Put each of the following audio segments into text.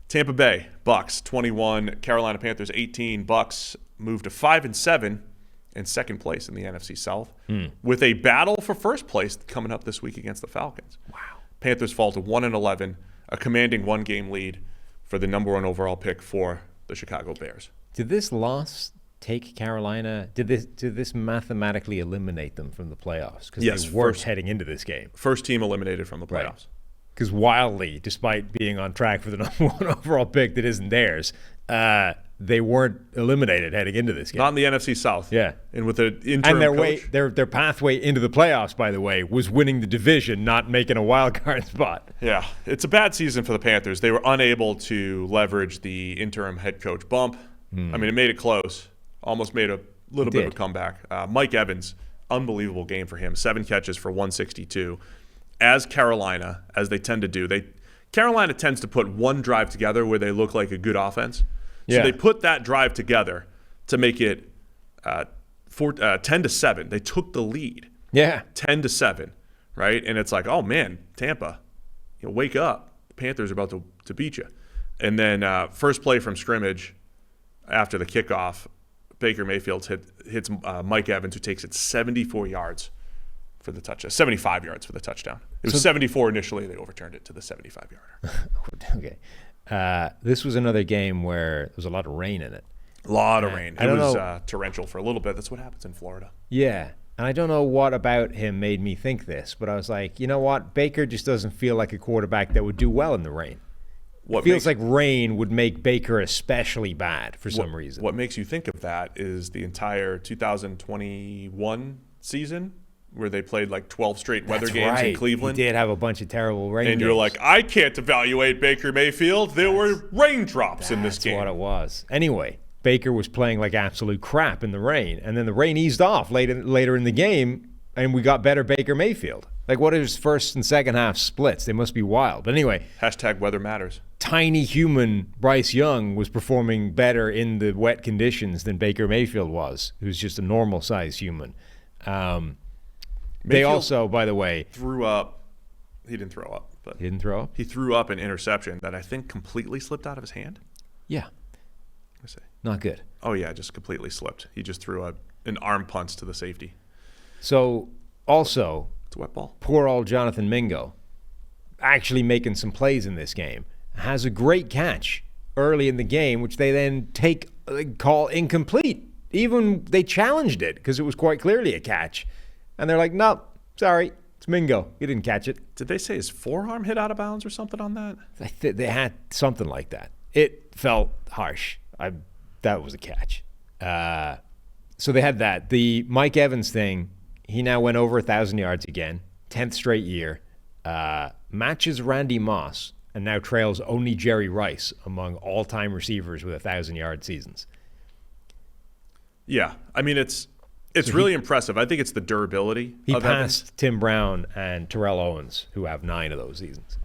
Tampa Bay, Bucks 21, Carolina Panthers 18. Bucks moved to 5-7 in second place in the NFC South with a battle for first place coming up this week against the Falcons. Wow. Panthers fall to 1-11, a commanding one-game lead for the number 1 overall pick for the Chicago Bears. Did this loss take Carolina? Did this mathematically eliminate them from the playoffs? Because they weren't heading into this game. First team eliminated from the playoffs. Because wildly, despite being on track for the number 1 overall pick that isn't theirs, they weren't eliminated heading into this game. Not in the NFC South. Yeah. And with the interim coach. Their pathway into the playoffs, by the way, was winning the division, not making a wild card spot. Yeah. It's a bad season for the Panthers. They were unable to leverage the interim head coach bump. I mean, it made it close. Almost made a little bit of a comeback. Mike Evans, unbelievable game for him. 7 catches for 162. As Carolina, as they tend to do, Carolina tends to put one drive together where they look like a good offense. So they put that drive together to make it 10-7. They took the lead. Yeah. 10-7, right? And it's like, oh man, Tampa, wake up. The Panthers are about to beat you. And then first play from scrimmage after the kickoff, Baker Mayfield hits Mike Evans, who takes it 74 yards for the touchdown, 75 yards for the touchdown. It was 74 initially. They overturned it to the 75-yarder. Okay. This was another game where there was a lot of rain in it. A lot of rain. It was torrential for a little bit. That's what happens in Florida. Yeah. And I don't know what about him made me think this, but I was like, you know what? Baker just doesn't feel like a quarterback that would do well in the rain. It feels like rain would make Baker especially bad for some reason. What makes you think of that is the entire 2021 season where they played like 12 straight weather games in Cleveland. He did have a bunch of terrible rain games. And you're like, I can't evaluate Baker Mayfield. There were raindrops in this game. That's what it was. Anyway, Baker was playing like absolute crap in the rain, and then the rain eased off later in the game, and we got better Baker Mayfield. Like, what are his first and second half splits? They must be wild. But anyway. # weather matters. Tiny human Bryce Young was performing better in the wet conditions than Baker Mayfield was, who's just a normal-sized human. They also, by the way, threw up. He didn't throw up. But he didn't throw up? He threw up an interception that I think completely slipped out of his hand. Yeah. Not good. Oh, yeah, just completely slipped. He just threw an arm punch to the safety. So, also, it's a wet ball. Poor old Jonathan Mingo, actually making some plays in this game, has a great catch early in the game, which they then call incomplete. Even they challenged it because it was quite clearly a catch. And they're like, no, sorry, it's Mingo. He didn't catch it. Did they say his forearm hit out of bounds or something on that? They had something like that. It felt harsh. That was a catch. So they had that. The Mike Evans thing, he now went over 1,000 yards again, 10th straight year, matches Randy Moss, and now trails only Jerry Rice among all-time receivers with 1,000-yard seasons. Yeah, I mean, it's really impressive. I think it's the durability. He of passed Evans. Tim Brown and Terrell Owens, who have 9 of those seasons.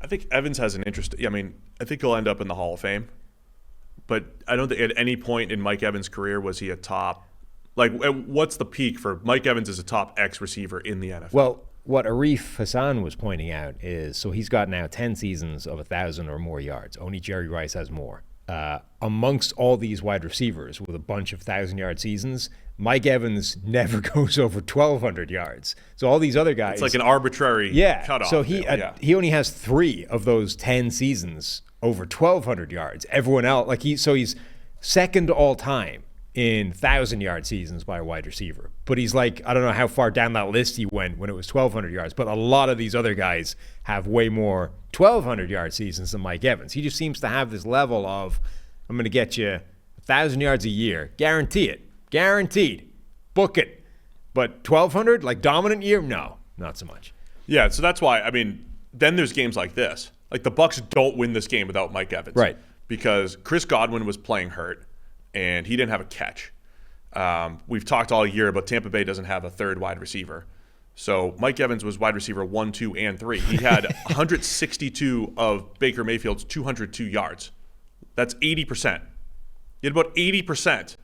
I think Evans has an interest. I mean, I think he'll end up in the Hall of Fame. But I don't think at any point in Mike Evans' career was he a top. Like, what's the peak for Mike Evans as a top X receiver in the NFL? Well, what Arif Hassan was pointing out is, so he's got now 10 seasons of 1,000 or more yards. Only Jerry Rice has more. Amongst all these wide receivers with a bunch of 1,000-yard seasons, Mike Evans never goes over 1,200 yards. So all these other guys, it's like an arbitrary cutoff. So he only has 3 of those 10 seasons over 1,200 yards. Everyone else, he's second all time in 1,000-yard seasons by a wide receiver. But he's like, I don't know how far down that list he went when it was 1,200 yards. But a lot of these other guys have way more 1,200-yard seasons than Mike Evans. He just seems to have this level of, I'm going to get you 1,000 yards a year. Guarantee it. Guaranteed. Book it. But 1,200, like dominant year? No, not so much. Yeah, so that's why, I mean, then there's games like this. Like the Bucs don't win this game without Mike Evans. Right. Because Chris Godwin was playing hurt, and he didn't have a catch. We've talked all year about Tampa Bay doesn't have a third wide receiver. So Mike Evans was wide receiver 1, 2, and 3. He had 162 of Baker Mayfield's 202 yards. That's 80%. He had about 80%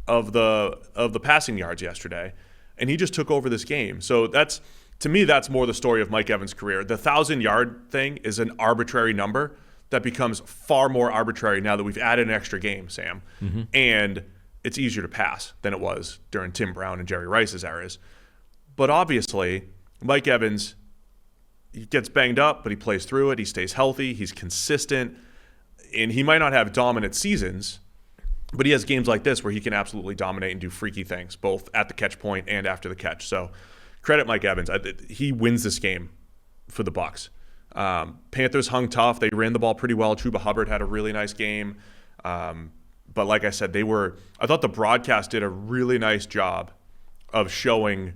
of the passing yards yesterday, and he just took over this game. So that's, to me, that's more the story of Mike Evans' career. The 1,000-yard thing is an arbitrary number. that becomes far more arbitrary now that we've added an extra game, Sam. And it's easier to pass than it was during Tim Brown and Jerry Rice's eras. But obviously, Mike Evans, he gets banged up, but he plays through it. He stays healthy. He's consistent. And he might not have dominant seasons, but he has games like this where he can absolutely dominate and do freaky things, both at the catch point and after the catch. So credit Mike Evans. He wins this game for the Bucs. Panthers hung tough. They ran the ball pretty well. Chuba Hubbard had a really nice game. But like I said, I thought the broadcast did a really nice job of showing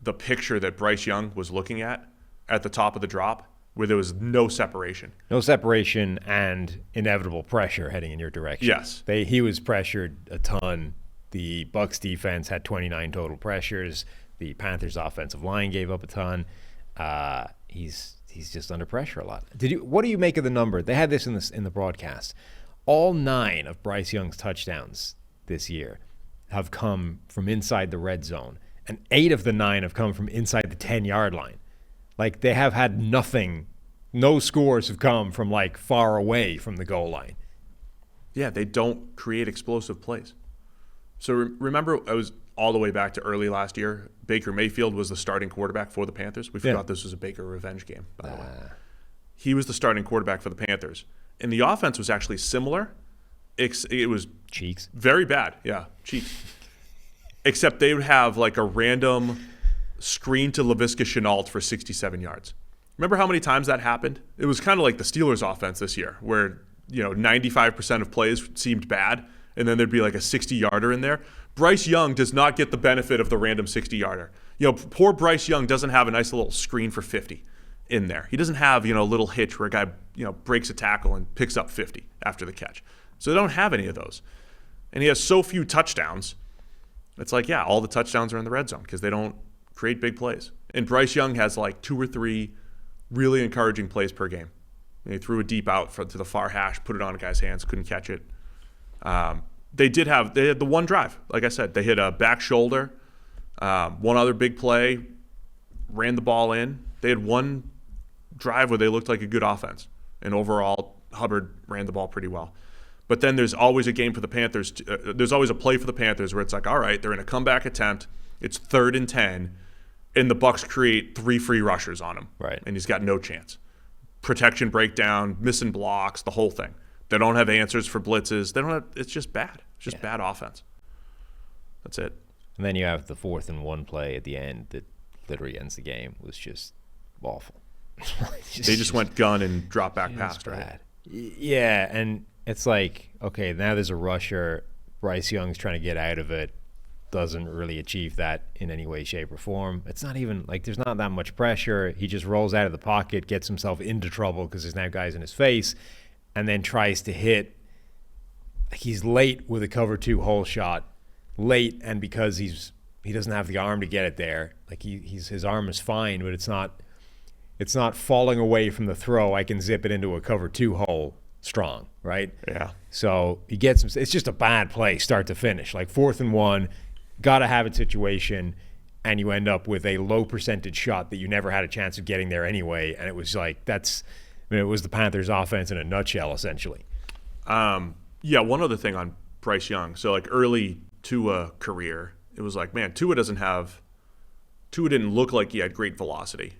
the picture that Bryce Young was looking at the top of the drop, where there was no separation. No separation and inevitable pressure heading in your direction. Yes. He was pressured a ton. The Bucs defense had 29 total pressures. The Panthers offensive line gave up a ton. He's just under pressure a lot. What do you make of the number? They had this in the broadcast. All 9 of Bryce Young's touchdowns this year have come from inside the red zone, and 8 of the 9 have come from inside the 10-yard line. Like, they have had nothing. No scores have come from, like, far away from the goal line. Yeah, they don't create explosive plays. So remember, I was all the way back to early last year. Baker Mayfield was the starting quarterback for the Panthers. We forgot this was a Baker revenge game, by the way. He was the starting quarterback for the Panthers. And the offense was actually similar. It was cheeks. Very bad. Yeah, cheeks. Except they would have like a random screen to Laviska Shenault for 67 yards. Remember how many times that happened? It was kind of like the Steelers offense this year, where 95% of plays seemed bad, and then there'd be like a 60-yarder in there. Bryce Young does not get the benefit of the random 60-yarder. Poor Bryce Young doesn't have a nice little screen for 50 in there. He doesn't have, a little hitch where a guy, breaks a tackle and picks up 50 after the catch. So they don't have any of those. And he has so few touchdowns. It's like, all the touchdowns are in the red zone because they don't create big plays. And Bryce Young has like 2 or 3 really encouraging plays per game. He threw a deep out to the far hash, put it on a guy's hands, couldn't catch it. They had the one drive. Like I said, they hit a back shoulder, one other big play, ran the ball in. They had one drive where they looked like a good offense. And overall, Hubbard ran the ball pretty well. But then there's always a game for the Panthers. There's always a play for the Panthers where it's like, all right, they're in a comeback attempt. It's 3rd and 10, and the Bucs create 3 free rushers on him. Right. And he's got no chance. Protection breakdown, missing blocks, the whole thing. They don't have answers for blitzes. It's just bad. It's just bad offense. That's it. And then you have the 4th and 1 play at the end that literally ends the game. It was just awful. They just went gun and drop back pass, right? Yeah, and it's like, okay, now there's a rusher. Bryce Young's trying to get out of it. Doesn't really achieve that in any way, shape, or form. It's not even like there's not that much pressure. He just rolls out of the pocket, gets himself into trouble because there's now guys in his face, and then tries to hit. He's late with a cover 2 hole shot. Late, and because he doesn't have the arm to get it there. Like his arm is fine, but it's not falling away from the throw. I can zip it into a cover 2 hole strong, right? Yeah. So he gets him. It's just a bad play, start to finish. Like 4th and 1, gotta have it situation, and you end up with a low percentage shot that you never had a chance of getting there anyway. And it was like it was the Panthers' offense in a nutshell, essentially. One other thing on Bryce Young. So like early Tua career, it was like, man, Tua didn't look like he had great velocity.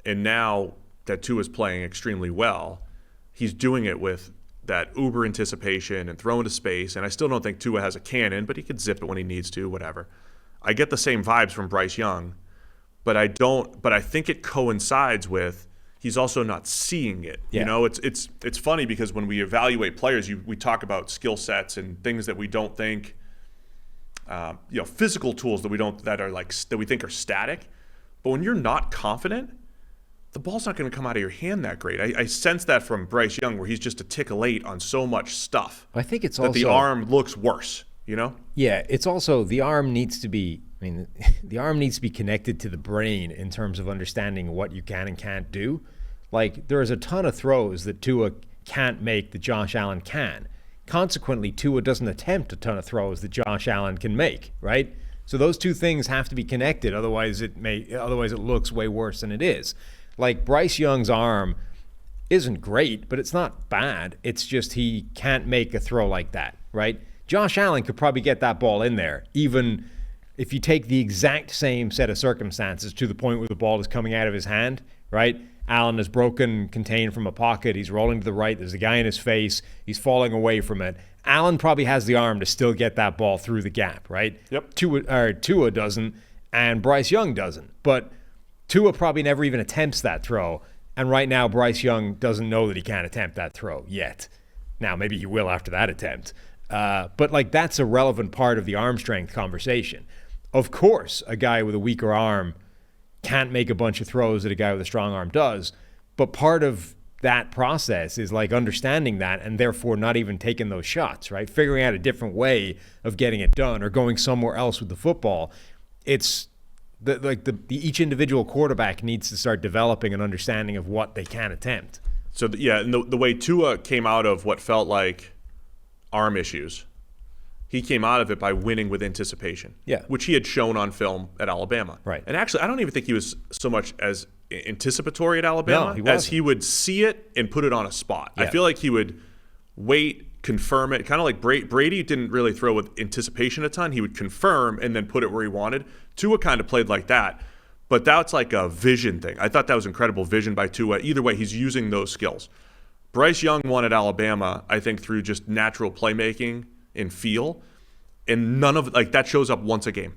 And now that Tua's playing extremely well, he's doing it with that uber anticipation and throwing to space. And I still don't think Tua has a cannon, but he could zip it when he needs to, whatever. I get the same vibes from Bryce Young, but I think it coincides with he's also not seeing it. Yeah. It's funny because when we evaluate players, we talk about skill sets and things that we don't think, physical tools that we think are static. But when you're not confident, the ball's not going to come out of your hand that great. I sense that from Bryce Young, where he's just a tick late on so much stuff. I think it's that also the arm looks worse. Yeah, it's also the arm needs to be. The arm needs to be connected to the brain in terms of understanding what you can and can't do. Like there is a ton of throws that Tua can't make that Josh Allen can. Consequently, Tua doesn't attempt a ton of throws that Josh Allen can make. Right. So those two things have to be connected. Otherwise, it looks way worse than it is. Like Bryce Young's arm, isn't great, but it's not bad. It's just he can't make a throw like that, right? Josh Allen could probably get that ball in there, even if you take the exact same set of circumstances to the point where the ball is coming out of his hand, right? Allen is broken, contained from a pocket. He's rolling to the right. There's a guy in his face. He's falling away from it. Allen probably has the arm to still get that ball through the gap, right? Yep. Tua doesn't, and Bryce Young doesn't. But Tua probably never even attempts that throw. And right now, Bryce Young doesn't know that he can't attempt that throw yet. Now, maybe he will after that attempt. But like that's a relevant part of the arm strength conversation. Of course, a guy with a weaker arm can't make a bunch of throws that a guy with a strong arm does. But part of that process is like understanding that and therefore not even taking those shots, right? Figuring out a different way of getting it done or going somewhere else with the football. It's each individual quarterback needs to start developing an understanding of what they can attempt. So, and the way Tua came out of what felt like arm issues, he came out of it by winning with anticipation, which he had shown on film at Alabama. Right. And actually, I don't even think he was so much as anticipatory at Alabama as he would see it and put it on a spot. I feel like he would wait, confirm it, kind of like Brady didn't really throw with anticipation a ton. He would confirm and then put it where he wanted. Tua kind of played like that, but that's like a vision thing. I thought that was incredible vision by Tua. Either way, he's using those skills. Bryce Young won at Alabama, I think, through just natural playmaking and feel, and none of like that shows up once a game,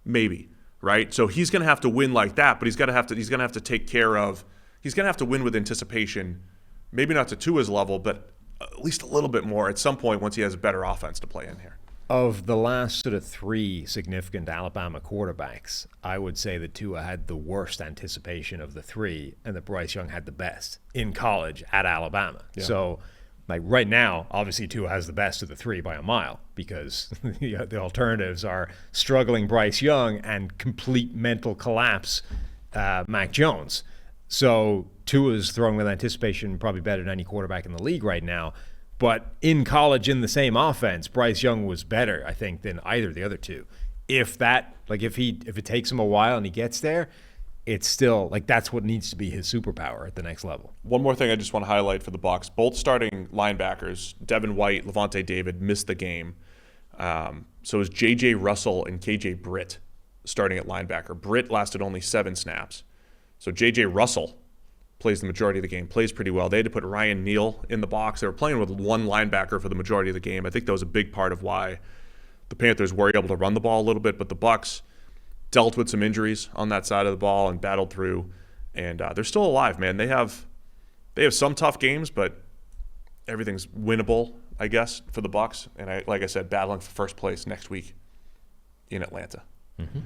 maybe, right? So he's going to have to win like that, but he's going to have to take care of. He's going to have to win with anticipation, maybe not to Tua's level, but at least a little bit more at some point once he has a better offense to play in here. Of the last sort of three significant Alabama quarterbacks, I would say that Tua had the worst anticipation of the three and that Bryce Young had the best in college at Alabama. Yeah. So like right now, obviously Tua has the best of the three by a mile because the alternatives are struggling Bryce Young and complete mental collapse Mac Jones. So Tua's throwing with anticipation probably better than any quarterback in the league right now. But in college, in the same offense, Bryce Young was better, I think, than either of the other two. If it takes him a while and he gets there, it's still like that's what needs to be his superpower at the next level. One more thing I just want to highlight for the Bucs: both starting linebackers, Devin White, Levante David, missed the game. So it was J.J. Russell and K.J. Britt starting at linebacker. Britt lasted only 7 snaps. So J.J. Russell plays the majority of the game, plays pretty well. They had to put Ryan Neal in the box. They were playing with one linebacker for the majority of the game. I think that was a big part of why the Panthers were able to run the ball a little bit, but the Bucs dealt with some injuries on that side of the ball and battled through, and they're still alive, man. They have some tough games, but everything's winnable, I guess, for the Bucs. And like I said, battling for first place next week in Atlanta. Mm-hmm.